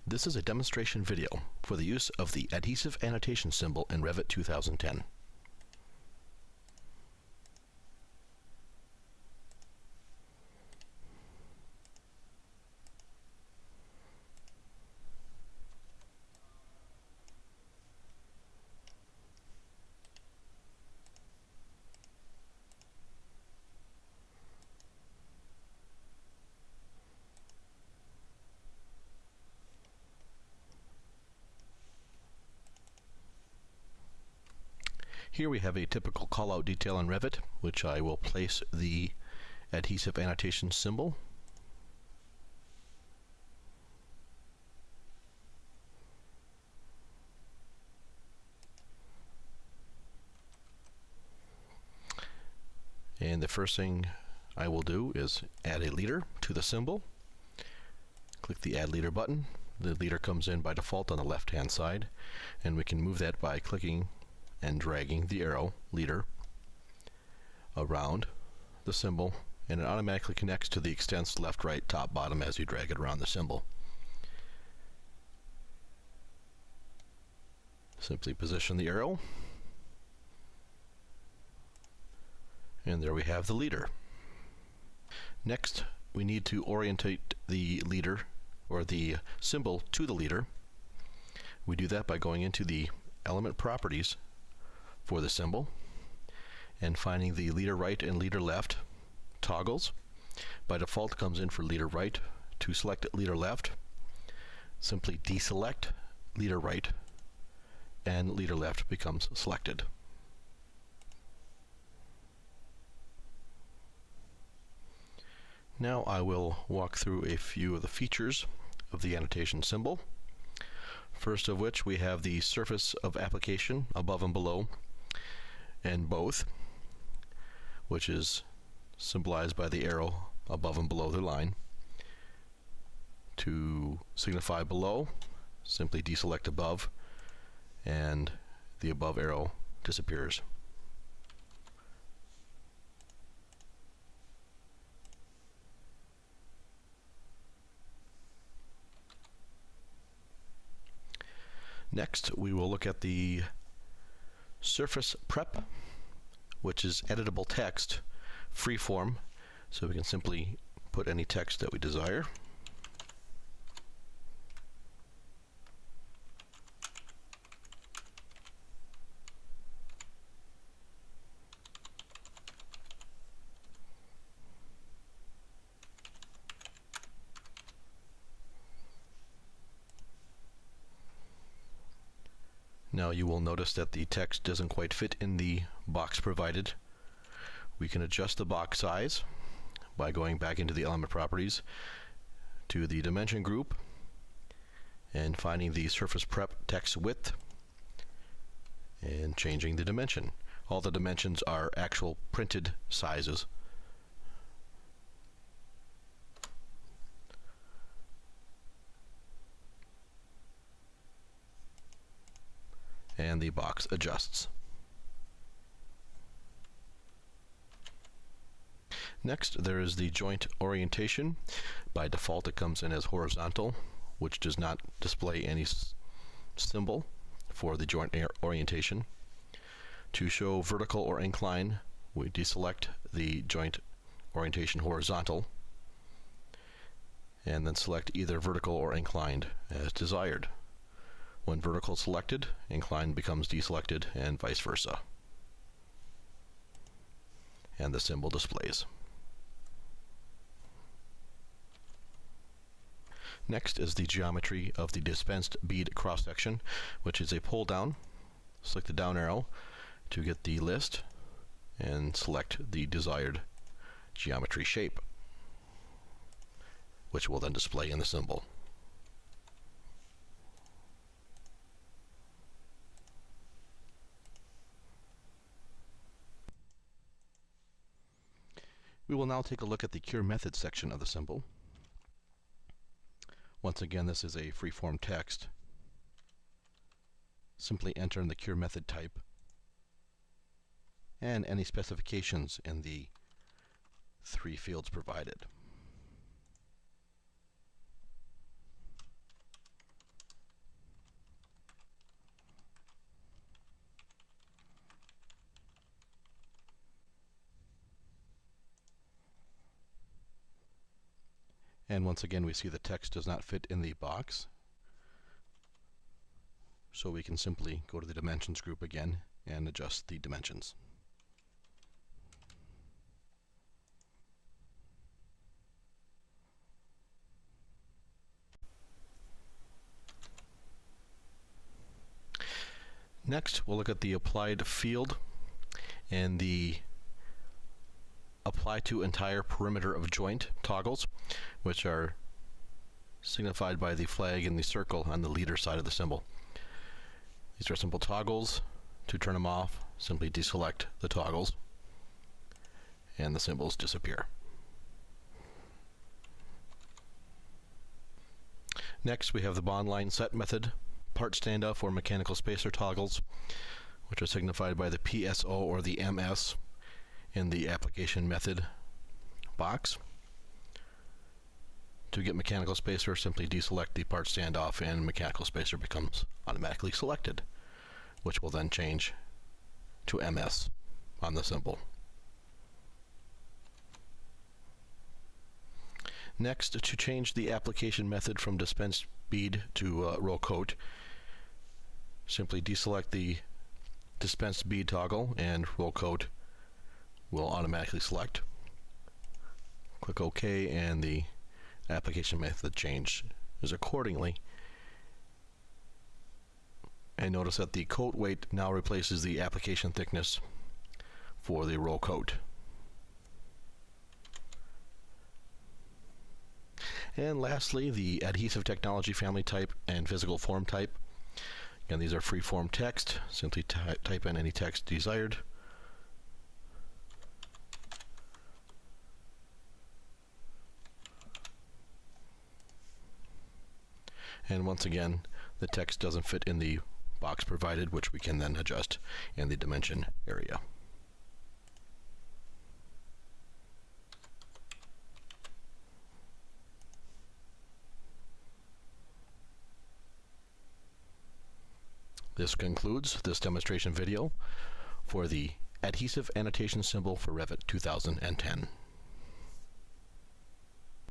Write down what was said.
This is a demonstration video for the use of the Adhesive Annotation Symbol in REVIT 2010. Here we have a typical callout detail in REVIT, which I will place the adhesive annotation symbol. And the first thing I will do is add a leader to the symbol. Click the Add Leader button. The leader comes in by default on the left-hand side, and we can move that by clicking and dragging the arrow leader around the symbol, and it automatically connects to the extents left, right, top, bottom as you drag it around the symbol. Simply position the arrow, and there we have the leader. Next, we need to orientate the leader or the symbol to the leader. We do that by going into the element properties for the symbol and finding the leader right and leader left toggles. By default comes in for leader right. To select leader left, simply deselect leader right and leader left becomes selected. Now I will walk through a few of the features of the annotation symbol. First of which we have the surface of application above and below and both, which is symbolized by the arrow above and below the line. To signify below, simply deselect above and the above arrow disappears. Next, we will look at the surface prep, which is editable text, freeform, so we can simply put any text that we desire. Now you will notice that the text doesn't quite fit in the box provided. We can adjust the box size by going back into the element properties to the dimension group and finding the surface prep text width and changing the dimension. All the dimensions are actual printed sizes. And the box adjusts. Next, there is the joint orientation. By default, it comes in as horizontal, which does not display any symbol for the joint orientation. To show vertical or incline, we deselect the joint orientation horizontal and then select either vertical or inclined as desired. When vertical is selected, inclined becomes deselected and vice versa. And the symbol displays. Next is the geometry of the dispensed bead cross-section, which is a pull down. Select the down arrow to get the list and select the desired geometry shape, which will then display in the symbol. We will now take a look at the Cure Method section of the symbol. Once again, this is a freeform text. Simply enter in the Cure Method type and any specifications in the 3 fields provided. And once again, we see the text does not fit in the box. So we can simply go to the dimensions group again and adjust the dimensions. Next, we'll look at the applied field and the apply to entire perimeter of joint toggles, which are signified by the flag and the circle on the leader side of the symbol. These are simple toggles. To turn them off, simply deselect the toggles and the symbols disappear. Next, we have the bond line set method, part standoff or mechanical spacer toggles, which are signified by the PSO or the MS in the application method box. To get mechanical spacer, simply deselect the part standoff and mechanical spacer becomes automatically selected, which will then change to MS on the symbol. Next, to change the application method from dispense bead to roll coat, simply deselect the dispense bead toggle and roll coat will automatically select. Click OK and the application method changes accordingly. And notice that the coat weight now replaces the application thickness for the roll coat. And lastly, the adhesive technology family type and physical form type. Again, these are free form text. Simply type in any text desired. And once again, the text doesn't fit in the box provided, which we can then adjust in the dimension area. This concludes this demonstration video for the Adhesive Annotation Symbol for Revit 2010.